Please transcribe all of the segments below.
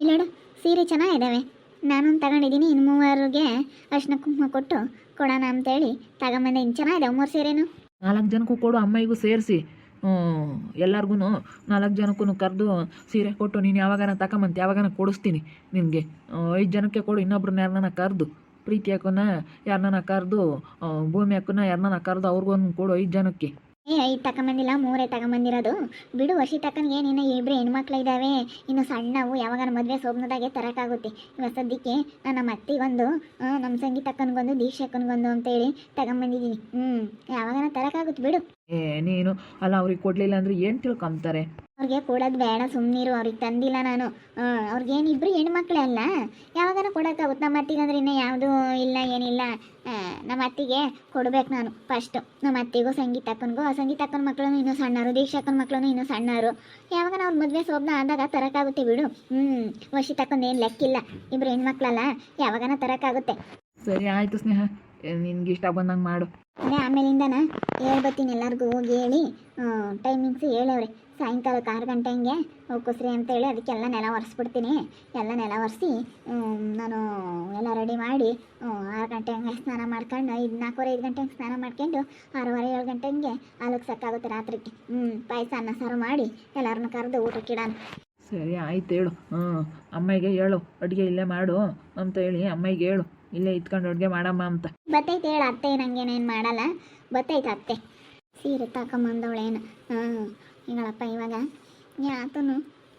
ಇಲ್ಲೋಡು, ಸೀರೆ ಚೆನ್ನಾಗಿದ್ದಾವೆ. ನಾನೊಂದು ತಗೊಂಡಿದ್ದೀನಿ, ಇನ್ನು ಮೂವರಿಗೆ ಅರ್ಶಿನ ಕುಂಕುಮ ಕೊಟ್ಟು ಕೊಡೋಣ ಅಂತೇಳಿ ತಗೊಂಬಂದೆ. ಇನ್ನು ಚೆನ್ನಾಗಿದ್ದಾವೆ 3 ಸೀರೆನೂ. 4 ಜನಕ್ಕೂ ಕೊಡು, ಅಮ್ಮಯ್ಯಗೂ ಸೇರಿಸಿ. ಎಲ್ಲರಿಗೂ 4 ಜನಕ್ಕೂ ಕರೆದು ಸೀರೆ ಕೊಟ್ಟು ನೀನು ಯಾವಾಗಾನ ತಗೊಂಬಂತ ಯಾವಾಗಾನ ಕೊಡಿಸ್ತೀನಿ ನಿನಗೆ. 5 ಜನಕ್ಕೆ ಕೊಡು, ಇನ್ನೊಬ್ರನ್ನ ಯಾರನ್ನ ಕರೆದು, ಪ್ರೀತಿ ಹಾಕೋನ ಯಾರನ್ನ ಕರೆದು, ಭೂಮಿ ಹಾಕೋನ ಯಾರನ್ನ ಕರೆದು ಅವ್ರಿಗೊಂದು ಕೊಡು 5 ಜನಕ್ಕೆ. 5 ತಗೊಂಬಂದಿಲ್ಲ, 3 ತಗೊಂಬಂದಿರೋದು. ಬಿಡು, ವರ್ಷಿ ತಕ್ಕನಿಗೆ ಇನ್ನು 2 ಹೆಣ್ಮಕ್ಳು ಇದ್ದಾವೆ, ಇನ್ನು ಸಣ್ಣವು. ಯಾವಾಗ ಮದುವೆ ಸೋಬ್ನದಾಗೆ ತರೋಕ್ಕಾಗುತ್ತೆ. ಇವಾಗ ಸದ್ಯಕ್ಕೆ ನಮ್ಮ ಅತ್ತಿಗೊಂದು, ನಮ್ಮ ಸಂಗೀತಕ್ಕನಿಗೊಂದು, ದೀಕ್ಷಕ್ಕನಿಗೊಂದು ಅಂತೇಳಿ ತಗೊಂಬಂದಿದ್ದೀನಿ. ಯಾವಾಗನ ತರೋಕ್ಕಾಗುತ್ತೆ ಬಿಡು. ನೀನು ಅಲ್ಲ, ಅವ್ರಿಗೆ ಕೊಡಲಿಲ್ಲ ಅಂದರೆ ಏನು ತಿಳ್ಕೊಂತಾರೆ? ಅವ್ರಿಗೆ ಕೊಡೋದು ಬೇಡ, ಸುಮ್ಮನಿರು. ಅವ್ರಿಗೆ ತಂದಿಲ್ಲ ನಾನು. ಅವ್ರಿಗೇನು ಇಬ್ಬರು ಹೆಣ್ಮಕ್ಳೇ ಅಲ್ಲ, ಯಾವಾಗಾನ ಕೊಡೋಕ್ಕಾಗುತ್ತೆ. ನಮ್ಮ ಅತ್ತಿಗಂದ್ರೆ ಇನ್ನೂ ಯಾವುದೂ ಇಲ್ಲ, ಏನಿಲ್ಲ. ನಮ್ಮ ಅತ್ತಿಗೆ ಕೊಡ್ಬೇಕು ನಾನು ಫಸ್ಟು. ನಮ್ಮ ಅತ್ತಿಗೂ ಸಂಗೀತಕ್ಕನ ಮಕ್ಕಳು ಇನ್ನೂ ಸಣ್ಣರು, ದೀಕ್ಷಕ್ಕನ ಮಕ್ಕಳು ಇನ್ನೂ ಸಣ್ಣರು. ಯಾವಾಗ ಅವ್ರ ಮದುವೆ ಸೋಬ್ನ ಆದಾಗ ತರೋಕ್ಕಾಗುತ್ತೆ ಬಿಡು. ವರ್ಷಿ ತಕ್ಕೊಂಡು ಏನು ಲೆಕ್ಕಿಲ್ಲ, ಇಬ್ಬರು ಹೆಣ್ಮಕ್ಳಲ್ಲ, ಯಾವಾಗನ ತರೋಕ್ಕಾಗುತ್ತೆ. ಸರಿ ಆಯಿತು ಸ್ನೇಹ, ನಿನ್ಗೆ ಇಷ್ಟ ಬಂದಂಗೆ ಮಾಡು. ಅದೇ ಆಮೇಲಿಂದನ ಹೇಳ್ಬತ್ತೀನಿ ಎಲ್ಲರಿಗೂ ಹೋಗಿ ಹೇಳಿ. ಟೈಮಿಂಗ್ಸ್ ಹೇಳವ್ರೆ, ಸಾಯಂಕಾಲಕ್ಕೆ 6 ಗಂಟೆ ಹಂಗೆ ಹೋಗ್ಕೊಸ್ರಿ ಅಂತೇಳಿ. ಅದಕ್ಕೆಲ್ಲ ನೆಲ ಒರೆಸ್ಬಿಡ್ತೀನಿ. ಎಲ್ಲ ನೆಲ ಒರೆಸಿ ನಾನು ಎಲ್ಲ ರೆಡಿ ಮಾಡಿ 6 ಗಂಟೆ ಹಂಗೆ ಸ್ನಾನ ಮಾಡ್ಕೊಂಡು 4:15 ಗಂಟೆ ಹಂಗೆ ಸ್ನಾನ ಮಾಡ್ಕೊಂಡು 6:30 7 ಗಂಟೆ ಹಂಗೆ ಹಾಲಕ್ಕೆ ಸಾಕಾಗುತ್ತೆ ರಾತ್ರಿಗೆ. ಪಾಯಸ ಅನ್ನ ಸಾರು ಮಾಡಿ ಎಲ್ಲರನ್ನ ಕರೆದು ಊಟಕ್ಕೆ ಇಡೋಣ. ಸರಿ ಆಯ್ತು, ಹೇಳು. ಅಮ್ಮಗೆ ಹೇಳು ಅಡುಗೆ ಇಲ್ಲೇ ಮಾಡು ಅಂತ ಹೇಳಿ ಅಮ್ಮಗೆ ಹೇಳು, ಇಲ್ಲೇ ಇತ್ಕೊಂಡು ಅಡುಗೆ ಮಾಡಮ್ಮ ಅಂತ. ಬತ್ತೈತೆ ಹೇಳು ಅತ್ತೆ, ನಂಗೇನೇನು ಮಾಡಲ್ಲ. ಬತ್ತೈತೆ ಅತ್ತೆ. ಸೀರೆ ತಗೊಂಬಂದವಳೇನು. ಈಗಳಪ್ಪ ಇವಾಗ ಯಾತನು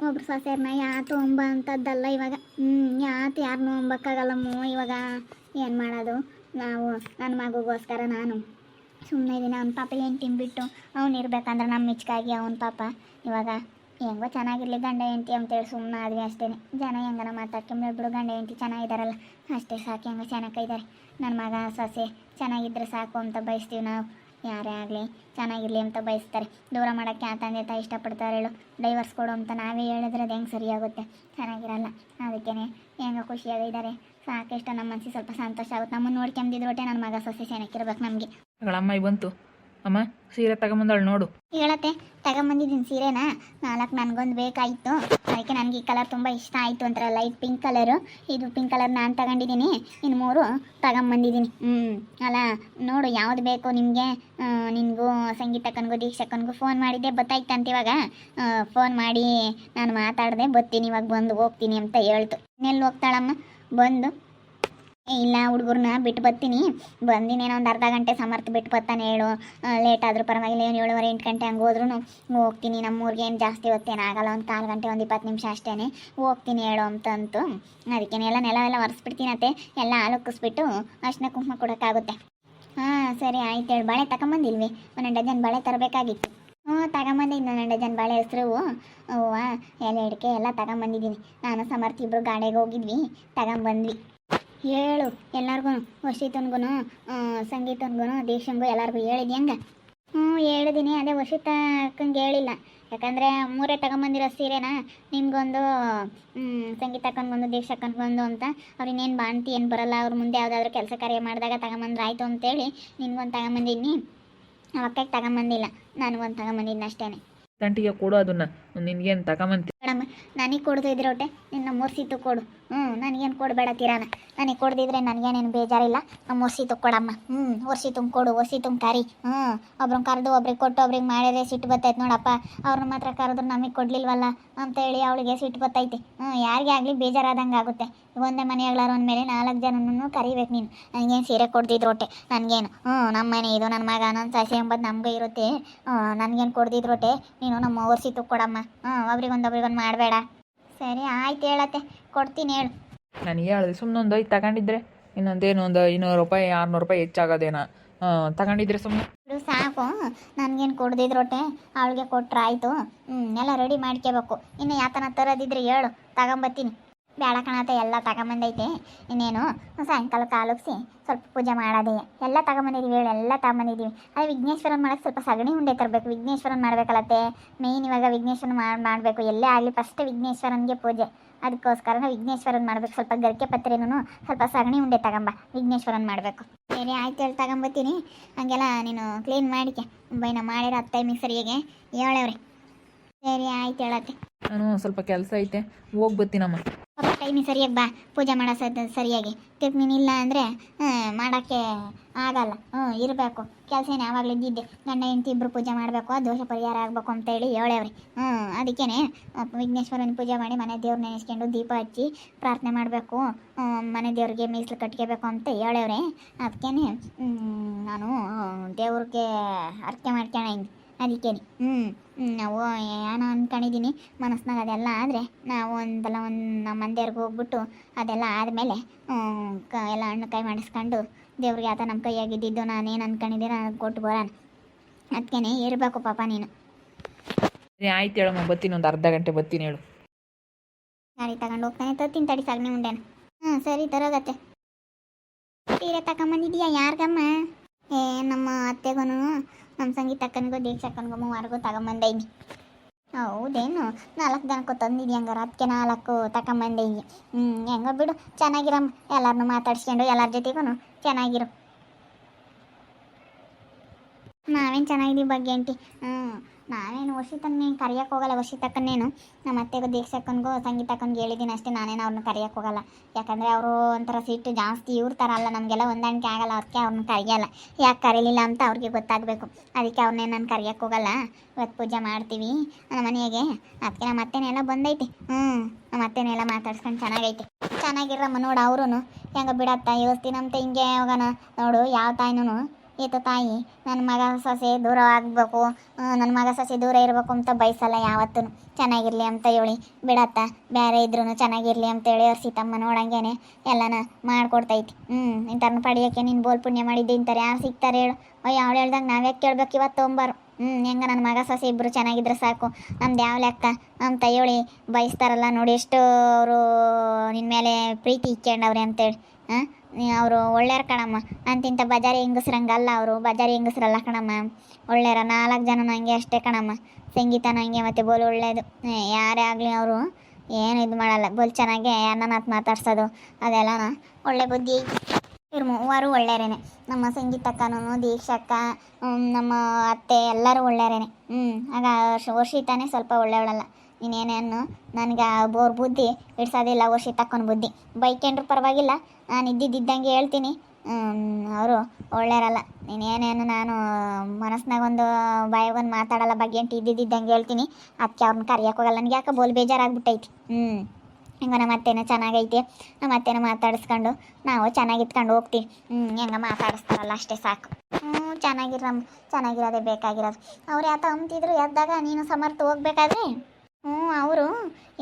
ಒಬ್ರು ಸೊಸೆಯರ್ನ ಯಾತು ಅಂಬ ಅಂತದ್ದಲ್ಲ ಇವಾಗ. ಯಾತು ಯಾರನ್ನೂ ಅಂಬಕ್ಕಾಗಲ್ಲಮ್ಮ ಇವಾಗ. ಏನು ಮಾಡೋದು ನಾವು? ನನ್ನ ಮಗುಗೋಸ್ಕರ ನಾನು ಸುಮ್ಮನೆ ಇದ್ದೀನಿ. ಅವ್ನ ಪಾಪ ಏನು ತಿನ್ಬಿಟ್ಟು ಅವ್ನು ಇರ್ಬೇಕಂದ್ರೆ ನಮ್ಮ ಮಿಚ್ಕಾಗಿ ಅವನ ಪಾಪ ಇವಾಗ ಹೆಂಗೋ ಚೆನ್ನಾಗಿರ್ಲಿ ಗಂಡ ಹೆಂಡತಿ ಅಂತೇಳಿ ಸುಮ್ಮನೆ ಆದ್ವಿ ಅಷ್ಟೇ. ಜನ ಹೆಂಗನ ಮಾತಾಡ್ಕೊಂಬಿಡು, ಗಂಡ ಹೆಂಡತಿ ಚೆನ್ನಾಗಿದ್ದಾರಲ್ಲ ಅಷ್ಟೇ ಸಾಕು. ಹೆಂಗೋ ಚೆನ್ನಾಗಿದ್ದಾರೆ. ನನ್ನ ಮಗ ಸೊಸೆ ಚೆನ್ನಾಗಿದ್ದರೆ ಸಾಕು ಅಂತ ಬಯಸ್ತೀವಿ ನಾವು. ಯಾರೇ ಆಗಲಿ ಚೆನ್ನಾಗಿರಲಿ ಅಂತ ಬಯಸ್ತಾರೆ. ದೂರ ಮಾಡೋಕ್ಕೆ ಆ ತಂದೆ ತಾಯಿ ಇಷ್ಟಪಡ್ತಾರೆ ಹೇಳು? ಡೈವರ್ಸ್ ಕೊಡು ಅಂತ ನಾವೇ ಹೇಳಿದ್ರೆ ಅದು ಹೆಂಗೆ ಸರಿಯಾಗುತ್ತೆ? ಚೆನ್ನಾಗಿರಲ್ಲ. ಅದಕ್ಕೇ ಹೆಂಗೋ ಖುಷಿಯಾಗಿದ್ದಾರೆ ಸಾಕೆಷ್ಟು. ನಮ್ಮ ಮನಸ್ಸಿಗೆ ಸ್ವಲ್ಪ ಸಂತೋಷ ಆಗುತ್ತೆ. ನಮ್ಮನ್ನು ನೋಡ್ಕೊಂಬಿದ್ದು ಒಟ್ಟೆ ನನ್ನ ಮಗ ಸೊಸೆ ಚೆನ್ನಾಗಿರ್ಬೇಕು ನಮಗೆ. ಅಮ್ಮ ಬಂತು. ಅಮ್ಮ ಸೀರೆ ತಗೊಂಬಂದಳು ನೋಡು. ಹೇಳತ್ತೆ, ತಗೊಂಬಂದಿದ್ದೀನಿ ಸೀರೆನ 4 ನನಗೊಂದು ಬೇಕಾಯಿತು. ಅದಕ್ಕೆ ನನಗೆ ಈ ಕಲರ್ ತುಂಬ ಇಷ್ಟ ಆಯಿತು ಅಂತಾರೆ, ಲೈಟ್ ಪಿಂಕ್ ಕಲರು. ಇದು ಪಿಂಕ್ ಕಲರ್ ನಾನು ತಗೊಂಡಿದ್ದೀನಿ. ಇನ್ನು 3 ತಗೊಂಬಂದಿದ್ದೀನಿ. ಅಲ್ಲ ನೋಡು ಯಾವ್ದು ಬೇಕು ನಿಮಗೆ. ನಿನಗೂ ಸಂಗೀತಕ್ಕನಿಗೂ ದೀಕ್ಷಕ್ಕನಿಗೂ ಫೋನ್ ಮಾಡಿದ್ದೆ ಬತ್ತಾಯ್ತಂತ. ಇವಾಗ ಫೋನ್ ಮಾಡಿ ನಾನು ಮಾತಾಡಿದೆ, ಬರ್ತೀನಿ ಇವಾಗ ಬಂದು ಹೋಗ್ತೀನಿ ಅಂತ ಹೇಳ್ತು. ಇನ್ನೆಲ್ಲಿ ಹೋಗ್ತಾಳಮ್ಮ? ಬಂದು ಇಲ್ಲ ಹುಡುಗರನ್ನ ಬಿಟ್ಟು ಬರ್ತೀನಿ, ಬಂದಿನೇನೋ ಒಂದು ಅರ್ಧ ಗಂಟೆ ಸಮರ್ಥ ಬಿಟ್ಟು ಬರ್ತಾನೆ ಹೇಳು. ಲೇಟ್ ಆದರೂ ಪರವಾಗಿಲ್ಲ, ಏನು 7:30 8 ಗಂಟೆ ಹಂಗೆ ಹೋದ್ರೂ ಹೋಗ್ತೀನಿ. ನಮ್ಮೂರಿಗೆ ಏನು ಜಾಸ್ತಿ ಹೊತ್ತೇನಾಗಲ್ಲ, ಒಂದು 1/4 ಗಂಟೆ 20 ನಿಮಿಷ ಅಷ್ಟೇ ಹೋಗ್ತೀನಿ ಹೇಳು ಅಂತಂತು. ಅದಕ್ಕೇನೆ ನೆಲ ಒರೆಸ್ಬಿಡ್ತೀನಿ ಅತ್ತೆ. ಎಲ್ಲ ಹಾಲುಕ್ಕಿಸ್ಬಿಟ್ಟು ಅರ್ಶಿನ ಕುಂಕುಮ ಕೊಡೋಕ್ಕಾಗುತ್ತೆ. ಸರಿ ಆಯ್ತು ಹೇಳು. ಬಳೆ ತಗೊಂಬಂದಿಲ್ವಿ? 1 ಡಜನ್ ಬಳೆ ತರಬೇಕಾಗಿತ್ತು. ತಗೊಂಬಂದೆ. 1 ಡಜನ್ ಬಳೆ ಹೆಸರು ಹೂವು ಎಲೆ ಅಡಿಕೆ ಎಲ್ಲ ತಗೊಂಬಂದಿದ್ದೀನಿ. ನಾನು ಸಮರ್ಥ ಇಬ್ಬರು ಗಾಡಿಗೆ ಹೋಗಿದ್ವಿ, ತಗೊಂಬಂದ್ವಿ. ಹೇಳು ಎಲ್ಲರಿಗೂ, ವರ್ಷಿತನ್ಗೂ ಸಂಗೀತನ್ಗೂ ದೀಕ್ಷನ್ಗೂ ಎಲ್ಲರಿಗೂ ಹೇಳಿದ್ವಿ ಹಂಗೆ? ಹೇಳಿದ್ದೀನಿ. ಅದೇ ವರ್ಷಿತ ಅಕ್ಕಂಗೆ ಹೇಳಿಲ್ಲ, ಯಾಕಂದರೆ 3 ತಗೊಂಬಂದಿರೋ ಸೀರೆನ ನಿಮ್ಗೊಂದು ಸಂಗೀತಕ್ಕನಿಗೊಂದು ದೀಕ್ಷಕ್ಕನಿಗೊಂದು ಅಂತ. ಅವ್ರು ಇನ್ನೇನು ಬಾಣ್ತಿ ಏನು ಬರಲ್ಲ, ಅವ್ರ ಮುಂದೆ ಯಾವುದಾದ್ರೂ ಕೆಲಸ ಕಾರ್ಯ ಮಾಡಿದಾಗ ತಗೊಂಬಂದ್ರೆ ಆಯಿತು ಅಂತೇಳಿ ನಿನ್ಗೊಂದು ತಗೊಂಬಂದಿದ್ದೀನಿ. ಅವಕ್ಕೆ ತಗೊಂಬಂದಿಲ್ಲ, ನನಗೊಂದು ತಗೊಂಬಂದಿದ್ದೀನಿ ಅಷ್ಟೇ. ತಂಟಿಗೆ ಕೊಡು ಅದನ್ನು, ನಿನ್ಗೇನು ತಗೊಂಬಂತಿ ಮೇಡಮ್? ನನಗೆ ಕೊಡ್ದು ಇದ್ರೆ ಹೊಟ್ಟೆ ನಿನ್ನ 3 ಸೀತು ಕೊಡು. ನನಗೇನು ಕೊಡಬೇಡ ತೀರಾನ. ನನಗೆ ಕೊಡ್ದಿದ್ರೆ ನನಗೇನೇನು ಬೇಜಾರಿಲ್ಲ. 3 ಸೀತು ಕೊಡಮ್ಮ. ಒರ್ಸಿ ತುಂಬ ಕೊಡು, ಒರ್ಸಿ ತುಂಬ ಕರಿ. ಒಬ್ರನ್ನ ಕರೆದು ಒಬ್ರಿಗೆ ಕೊಟ್ಟು ಒಬ್ರಿಗೆ ಮಾಡಿದ್ರೆ ಸಿಟ್ಟು ಬರ್ತೈತೆ ನೋಡಪ್ಪ. ಅವ್ರನ್ನ ಮಾತ್ರ ಕರೆದ್ರು ನಮಗೆ ಕೊಡಲಿಲ್ವಲ್ಲ ಅಂತೇಳಿ ಅವಳಿಗೆ ಸಿಟ್ಟು ಬರ್ತೈತೆ. ಯಾರಿಗೆ ಆಗಲಿ ಬೇಜಾರಾದಂಗೆ ಆಗುತ್ತೆ. ಒಂದೇ ಮನೆಯಾಗ್ಲಾರ ಅಂದಮೇಲೆ 4 ಜನನೂ ಕರಿಬೇಕು ನೀನು. ನನಗೇನು ಸೀರೆ ಕೊಡ್ದಿದ್ರು ಹೊಟ್ಟೆ ನನಗೇನು. ನಮ್ಮ ಮನೆ ಇದು, ನನ್ನ ಮಗ ನನ್ನ ಸಸಿ ಎಂಬುದು ನಮಗೆ ಇರುತ್ತೆ. ನನಗೇನು ಕೊಡ್ದಿದ್ರು ಹೊಟ್ಟೆ ನೀನು ನಮ್ಮ ಒರ್ಸಿ ತುಕ್ ಕೊಡಮ್ಮ. ಒಬ್ರಿಗೊಂದು ಮಾಡಬೇಡ. ಸರಿ ಆಯ್ತು ಹೇಳತ್ತೆ, ಕೊಡ್ತೀನಿ ಹೇಳು. ನನಗೆ ಹೇಳಿದೆ ಸುಮ್ಮನೆ ಒಂದು 5 ತಗೊಂಡಿದ್ರೆ ಇನ್ನೊಂದೇನು ಒಂದು 500 ರೂಪಾಯಿ 600 ರೂಪಾಯಿ ಹೆಚ್ಚಾಗೋದೇನ. ತಗೊಂಡಿದ್ರೆ ಸುಮ್ಮನೆ ಇದು ಸಾಕು. ನನಗೇನು ಕೊಡ್ದಿದ್ರು ಹೊಟ್ಟೆ ಅವಳಿಗೆ ಕೊಟ್ರೆ ಆಯಿತು. ಎಲ್ಲ ರೆಡಿ ಮಾಡ್ಕೋಬೇಕು. ಇನ್ನು ಯಾತನ ತರೋದಿದ್ರೆ ಹೇಳು, ತಗೊಂಬತ್ತೀನಿ. ಬೇಡ ಕಣತೆ, ಎಲ್ಲ ತಗೊಂಬಂದೈತೆ. ಇನ್ನೇನು ಸಾಯಂಕಾಲ ಕಾಲುಕ್ಸಿ ಸ್ವಲ್ಪ ಪೂಜೆ ಮಾಡೋದೇ. ಎಲ್ಲ ತಗೊಂಬಂದಿದ್ದೀವಿ ಹೇಳು, ಎಲ್ಲ ತಗೊಂಬಂದಿದ್ದೀವಿ. ಅದೇ ವಿಘ್ನೇಶ್ವರನ ಮಾಡೋಕ್ಕೆ ಸ್ವಲ್ಪ ಸಗಣಿ ಉಂಡೆ ತರಬೇಕು. ವಿಘ್ನೇಶ್ವರನ ಮಾಡಬೇಕಲ್ಲತ್ತೆ ಮೇಯ್ನ್. ಇವಾಗ ವಿಘ್ನೇಶ್ವರನ ಮಾಡಬೇಕು. ಎಲ್ಲೇ ಆಗಲಿ ಫಸ್ಟ್ ವಿಘ್ನೇಶ್ವರನಿಗೆ ಪೂಜೆ. ಅದಕ್ಕೋಸ್ಕರ ವಿಘ್ನೇಶ್ವರನ ಮಾಡಬೇಕು. ಸ್ವಲ್ಪ ಗರಿಕೆ ಪತ್ರೆನೂ ಸ್ವಲ್ಪ ಸಗಣಿ ಉಂಡೆ ತಗೊಂಬ, ವಿಘ್ನೇಶ್ವರನ ಮಾಡಬೇಕು. ಸರಿ ಆಯ್ತು ಹೇಳಿ, ತಗೊಂಬತ್ತೀನಿ. ಹಂಗೆಲ್ಲ ನೀನು ಕ್ಲೀನ್ ಮಾಡಿಕೆ ಬೈನ ಮಾಡಿರೋ 10 ಮಿಕ್ಸರಿಗೆ ಹೇಳವ್ರೆ. ಸರಿ ಆಯ್ತು ಹೇಳತ್ತೆ. ನಾನು ಸ್ವಲ್ಪ ಕೆಲಸ ಐತೆ, ಹೋಗಿ ಬರ್ತೀನಮ್ಮ. ಪಾಪ ಟೈಮಿಗೆ ಸರಿಯಾಗಿ ಬಾ, ಪೂಜೆ ಮಾಡೋ ಸರಿಯಾಗಿ. ನೀನಿಲ್ಲ ಅಂದರೆ ಮಾಡೋಕ್ಕೆ ಆಗಲ್ಲ. ಇರಬೇಕು ಕೆಲಸ ಏನು ಯಾವಾಗಲೂ ಇದ್ದಿದ್ದೆ. ಗಂಡ ಹೆಂಡತಿ ಇಬ್ಬರು ಪೂಜೆ ಮಾಡಬೇಕು, ಆ ದೋಷ ಪರಿಹಾರ ಆಗಬೇಕು ಅಂತೇಳಿ ಹೇಳೇವ್ರಿ. ಅದಕ್ಕೇ ವಿಘ್ನೇಶ್ವರನ ಪೂಜೆ ಮಾಡಿ ಮನೆ ದೇವ್ರು ನೆನೆಸ್ಕೊಂಡು ದೀಪ ಹಚ್ಚಿ ಪ್ರಾರ್ಥನೆ ಮಾಡಬೇಕು, ಮನೆ ದೇವ್ರಿಗೆ ಮೀಸಲು ಕಟ್ಕೋಬೇಕು ಅಂತ ಹೇಳೇವ್ರಿ. ಅದಕ್ಕೇ ನಾನು ದೇವ್ರಿಗೆ ಅರ್ಕೆ ಮಾಡ್ಕೊಂಡಿ. ಅದಕ್ಕೆ ನಾವು ಏನೋ ಅಂದ್ಕೊಂಡಿದ್ದೀನಿ ಮನಸ್ನಾಗ. ಅದೆಲ್ಲ ಆದರೆ ನಾವು ಒಂದು ನಮ್ಮ ಮಂದಿಯವ್ರಿಗೆ ಹೋಗ್ಬಿಟ್ಟು ಅದೆಲ್ಲ ಆದಮೇಲೆ ಎಲ್ಲ ಹಣ್ಣು ಕೈ ಮಾಡಿಸ್ಕೊಂಡು ದೇವ್ರಿಗೆ ಆತ ನಮ್ಮ ಕೈಯಾಗಿದ್ದಿದ್ದು ನಾನೇನು ಅಂದ್ಕೊಂಡಿದ್ದೀನಿ ನಾನು ಕೊಟ್ಟು ಬರೋಣ. ಅದಕ್ಕೇ ಇರಬೇಕು ಪಾಪ ನೀನು. ಸರಿ ಆಯ್ತು ಹೇಳಮ್ಮ, ಬರ್ತೀನಿ, ಒಂದು ಅರ್ಧ ಗಂಟೆ ಬರ್ತೀನಿ ಹೇಳು. ಗಾಡಿ ತಗೊಂಡು ಹೋಗ್ತಾನೆ, ತತ್ತೀನಿ ತಡಿ ಸಗಣಿ ಉಂಡೆನ. ಸರಿ ತರೋಗತ್ತೆ. ಸೀರೆ ತಗೊಂಬಂದಿದ್ಯಾ? ಯಾರಿಗಮ್ಮ? ನಮ್ಮ ಅತ್ತೆಗೂ ನಮ್ಮ ಸಂಗೀತ ಅಕ್ಕನಿಗೂ ದೀಕ್ಷಾ ಅಕ್ಕನಿಗೂ ಮೂವರೆಗೂ ತಗೊಂಬಂದೈನಿ. ಹೌದೇನು? 4 ಜನಕ್ಕೂ ತಂದಿದ್ದಿ ಹಂಗಾರ? ಅದಕ್ಕೆ 4 ತಗೊಂಬಂದೈನಿ. ಹೆಂಗೋ ಬಿಡು, ಚೆನ್ನಾಗಿರಮ್ಮ. ಎಲ್ಲರನ್ನೂ ಮಾತಾಡ್ಸ್ಕೊಂಡು ಎಲ್ಲರ ಜೊತೆಗೂ ಚೆನ್ನಾಗಿರು. ನಾವೇನು ಚೆನ್ನಾಗಿದ್ದೀವಿ ಬಗ್ಗೆ ಆಂಟಿ. ನಾವೇನು ವರ್ಷಿತನ್ನೇನು ಕರಿಯಕ್ಕೆ ಹೋಗಲ್ಲ. ವರ್ಷಿತಕ್ಕನ್ನೇನು ನಮ್ಮ ಅತ್ತೆಗೂ ದೀಕ್ಷಕ್ಕನಿಗೂ ಸಂಗೀತಕ್ಕನಿಗೆ ಹೇಳಿದ್ದೀನಿ ಅಷ್ಟೇ. ನಾನೇನು ಅವ್ರನ್ನ ಕರಿಯಕ್ಕೆ ಹೋಗಲ್ಲ. ಯಾಕಂದರೆ ಅವರು ಒಂಥರ ಸಿಟ್ಟು ಜಾಸ್ತಿ, ಇವ್ರ ಥರ ಅಲ್ಲ, ನಮಗೆಲ್ಲ ಹೊಂದಾಣಿಕೆ ಆಗಲ್ಲ. ಅದಕ್ಕೆ ಅವ್ರನ್ನ ಕರೆಯಲ್ಲ. ಯಾಕೆ ಕರೀಲಿಲ್ಲ ಅಂತ ಅವ್ರಿಗೆ ಗೊತ್ತಾಗಬೇಕು. ಅದಕ್ಕೆ ಅವ್ರನ್ನೇ ನಾನು ಕರಿಯಕ್ಕೆ ಹೋಗಲ್ಲ. ಇವತ್ತು ಪೂಜೆ ಮಾಡ್ತೀವಿ ನಮ್ಮ ಮನೆಗೆ. ಅದಕ್ಕೆ ನಮ್ಮ ಅತ್ತೆನೆಲ್ಲ ಬಂದೈತಿ. ನಮ್ಮ ಅತ್ತೆನೆಲ್ಲ ಮಾತಾಡ್ಸ್ಕೊಂಡು ಚೆನ್ನಾಗೈತೆ. ಚೆನ್ನಾಗಿರಮ್ಮ ನೋಡು. ಅವರು ಹೆಂಗೆ ಬಿಡತ್ತ ಯೋಸ್ತಿ ನಮ್ತೆ ಹಿಂಗೆ ಹೋಗೋಣ ನೋಡು. ಯಾವ ತಾಯಿನೂ ಈತ ತಾಯಿ ನನ್ನ ಮಗ ಸೊಸೆ ದೂರ ಆಗಬೇಕು, ನನ್ನ ಮಗ ಸೊಸೆ ದೂರ ಇರಬೇಕು ಅಂತ ಬಯಸಲ್ಲ ಯಾವತ್ತೂ. ಚೆನ್ನಾಗಿರಲಿ ಅಂತ ಹೇಳಿ ಬಿಡತ್ತ. ಬೇರೆ ಇದ್ರೂ ಚೆನ್ನಾಗಿರಲಿ ಅಂತೇಳಿ ಅವ್ರ ಸೀತಮ್ಮ ನೋಡಂಗೇನೆ ಎಲ್ಲನ ಮಾಡಿಕೊಡ್ತೈತಿ. ಇಂಥವ್ರನ್ನ ಪಡೆಯೋಕ್ಕೆ ನೀನು ಬೋಲ್ ಪುಣ್ಯ ಮಾಡಿದ್ದೆ. ಇಂಥವ್ರು ಯಾರು ಸಿಗ್ತಾರೆ ಹೇಳು? ಅಯ್ಯೋ ಅವಳು ಹೇಳ್ದಂಗೆ ನಾವ್ಯಾಕೆ ಕೇಳ್ಬೇಕು ಇವತ್ತು ತೊಂಬಾರು. ಹೆಂಗೆ ನನ್ನ ಮಗ ಸೊಸೆ ಇಬ್ಬರು ಚೆನ್ನಾಗಿದ್ರೆ ಸಾಕು, ನಮ್ದು ಯಾವ ಲೆಕ್ಕ ಅಂತ ಹೇಳಿ ಬಯಸ್ತಾರಲ್ಲ ನೋಡಿ. ಎಷ್ಟು ಅವರು ನಿನ್ನ ಮೇಲೆ ಪ್ರೀತಿ ಇಕ್ಕೊಂಡವ್ರೆ ಅಂತೇಳಿ. ಅವರು ಒಳ್ಳೆಯವ್ರು ಕಣಮ್ಮ. ಅಂತಿಂಥ ಬಜಾರಿ ಹೆಂಗಸ್ರಂಗಲ್ಲ ಅವರು. ಬಜಾರಿ ಹೆಂಗಸ್ರಲ್ಲ ಕಣಮ್ಮ, ಒಳ್ಳೆಯರ. 4 ಜನ ಹಂಗೆ ಅಷ್ಟೇ ಕಣಮ್ಮ. ಸಂಗೀತನ ಹಂಗೆ ಮತ್ತು ಬೋಲ್ ಒಳ್ಳೆಯದು. ಯಾರೇ ಆಗಲಿ ಅವರು ಏನು ಇದು ಮಾಡಲ್ಲ. ಬೋಲ್ ಚೆನ್ನಾಗೆ ಯಾರನ್ನ ಮಾತಾಡ್ಸೋದು ಅದೆಲ್ಲನ ಒಳ್ಳೆ ಬುದ್ಧಿ ಐತಿ. ಇವ್ರು ಮೂವರು ಒಳ್ಳೆಯರೇನೆ. ನಮ್ಮ ಸಂಗೀತಕ್ಕನೂ ದೀಕ್ಷಕ್ಕ ನಮ್ಮ ಅತ್ತೆ ಎಲ್ಲರೂ ಒಳ್ಳೆಯರೇನೆ. ಆಗ ವರ್ಷಿತಾನೇ ಸ್ವಲ್ಪ ಒಳ್ಳೆಯವಳಲ್ಲ. ನೀನೇನೇನು ನನಗೆ ಅವ್ರ ಬುದ್ಧಿ ಇಡ್ಸೋದಿಲ್ಲ. ವರ್ಷಿತಕ್ಕನ ಬುದ್ಧಿ ಬೈಕೊಂಡ್ರು ಪರವಾಗಿಲ್ಲ, ನಾನು ಇದ್ದಿದ್ದಂಗೆ ಹೇಳ್ತೀನಿ. ಅವರು ಒಳ್ಳೆಯರಲ್ಲ. ನೀನೇನೇನು ನಾನು ಮನಸ್ನಾಗ ಒಂದು ಬಾಯಾಗೊಂದು ಮಾತಾಡಲ್ಲ. ಬಗ್ಗೆ ಅಂತ ಇದ್ದಿದ್ದಂಗೆ ಹೇಳ್ತೀನಿ. ಅದಕ್ಕೆ ಅವ್ರನ್ನ ಕರಿಯಕ್ಕೆ ಹೋಗಲ್ಲ. ನನಗೆ ಯಾಕೆ ಬೋಲ್ ಬೇಜಾರಾಗ್ಬಿಟ್ಟೈತಿ. ಹೆಂಗ ನಮ್ಮ ಅತ್ತೆನ ಚೆನ್ನಾಗೈತಿ. ನಮ್ಮ ಅತ್ತೆನ ಮಾತಾಡಿಸ್ಕೊಂಡು ನಾವು ಚೆನ್ನಾಗಿತ್ಕೊಂಡು ಹೋಗ್ತೀವಿ. ಹೆಂಗೆ ಮಾತಾಡಿಸ್ತಾರಲ್ಲ ಅಷ್ಟೇ ಸಾಕು. ಚೆನ್ನಾಗಿರೋದೇ ಬೇಕಾಗಿರೋದು. ಅವ್ರು ಯಾತ ಅಂತಿದ್ರು ಎದ್ದಾಗ ನೀನು ಸಮರ್ಥ ಹೋಗ್ಬೇಕಾದ್ರೆ. ಅವರು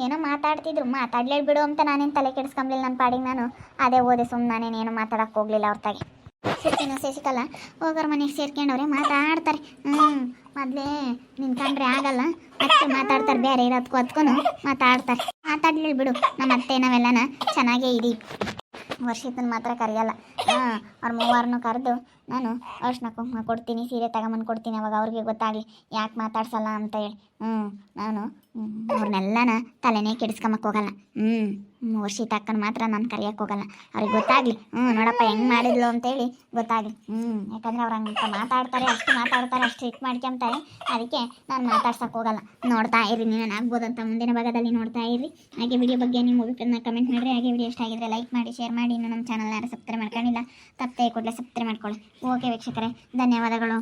ಏನೋ ಮಾತಾಡ್ತಿದ್ರು, ಮಾತಾಡ್ಲೇಳಿ ಬಿಡು ಅಂತ ನಾನೇನು ತಲೆ ಕೆಡಿಸ್ಕೊಂಬ್ಲಿಲ್ಲ. ನನ್ನ ಪಾಡಿಗೆ ನಾನು ಅದೇ ಓದೆ ಸುಮ್ಮನೆ ನಾನೇನೇನು ಮಾತಾಡೋಕ್ಕೆ ಹೋಗಲಿಲ್ಲ ಅವ್ರ ತಾಗೆ. ಸಿರ್ತಿನ ಶಶಿಕಲಾ ಹೋಗೋರ ಮನೆಗೆ ಸೇರ್ಕೊಂಡವ್ರೆ ಮಾತಾಡ್ತಾರೆ. ಮೊದಲೇ ನಿನ್ನ ಕಂಡ್ರೆ ಆಗಲ್ಲ, ಅದಕ್ಕೆ ಮಾತಾಡ್ತಾರೆ. ಬೇರೆ ಇರೋದಕ್ಕೂ ಅದಕ್ಕೂ ಮಾತಾಡ್ತಾರೆ. ಮಾತಾಡ್ಲೇಳಿ ಬಿಡು. ನಮ್ಮ ಅತ್ತೆ ನಾವೆಲ್ಲನ ಚೆನ್ನಾಗೇ ಇದೀವಿ. ವರ್ಷಿತನ ಮಾತ್ರ ಕರೆಯಲ್ಲ. ಅವ್ರ ಮೂವರನ್ನು ಕರೆದು ನಾನು ಅರ್ಶಿನ ಕುಂಕುಮ ಕೊಡ್ತೀನಿ, ಸೀರೆ ತಗೊಂಬಂದು ಕೊಡ್ತೀನಿ. ಅವಾಗ ಅವ್ರಿಗೆ ಗೊತ್ತಾಗಲಿ ಯಾಕೆ ಮಾತಾಡ್ಸಲ್ಲ ಅಂತ ಹೇಳಿ. ನಾನು ಅವ್ರನ್ನೆಲ್ಲನ ತಲೆನೇ ಕೆಡಿಸ್ಕೊಂಬಕ್ಕೆ ಹೋಗಲ್ಲ. ವರ್ಷಿತ ಅಕ್ಕನ ಮಾತ್ರ ನಾನು ಕರೆಯೋಕ್ಕೆ ಹೋಗಲ್ಲ. ಅವ್ರಿಗೆ ಗೊತ್ತಾಗಲಿ ನೋಡಪ್ಪ ಹೆಂಗೆ ಮಾಡಿದ್ಲು ಅಂತೇಳಿ ಗೊತ್ತಾಗಲಿ. ಯಾಕಂದರೆ ಅವ್ರು ಹಂಗೆ ಮಾತಾಡ್ತಾರೆ, ಅಷ್ಟು ಹಿಟ್ ಮಾಡ್ಕೊಂತಾರೆ. ಅದಕ್ಕೆ ನಾನು ಮಾತಾಡ್ಸೋಕ್ಕೆ ಹೋಗಲ್ಲ. ನೋಡ್ತಾ ಇರಿ, ನೀನು ಆಗ್ಬೋದಂತ ಮುಂದಿನ ಭಾಗದಲ್ಲಿ ನೋಡ್ತಾ ಇರಿ. ಹಾಗೆ ವಿಡಿಯೋ ಬಗ್ಗೆ ನಿಮ್ಮ ಅಭಿಪ್ರಾಯನ ಕಮೆಂಟ್ ಮಾಡಿರಿ. ಹಾಗೆ ವಿಡಿಯೋ ಇಷ್ಟ ಆಗಿದ್ರೆ ಲೈಕ್ ಮಾಡಿ, ಶೇರ್ ಮಾಡಿ. ಇನ್ನು ನಮ್ಮ ಚಾನಲ್ ಯಾರು ಸಬ್ಸ್ಕ್ರೈಬ್ ಮಾಡ್ಕೊಂಡಿಲ್ಲ ತಪ್ಪದೆ ಕೂಡಲೇ ಸಬ್ಸ್ಕ್ರೈಬ್ ಮಾಡ್ಕೊಳ್ಳಿ. ಓಕೆ ವೀಕ್ಷಕರೇ, ಧನ್ಯವಾದಗಳು.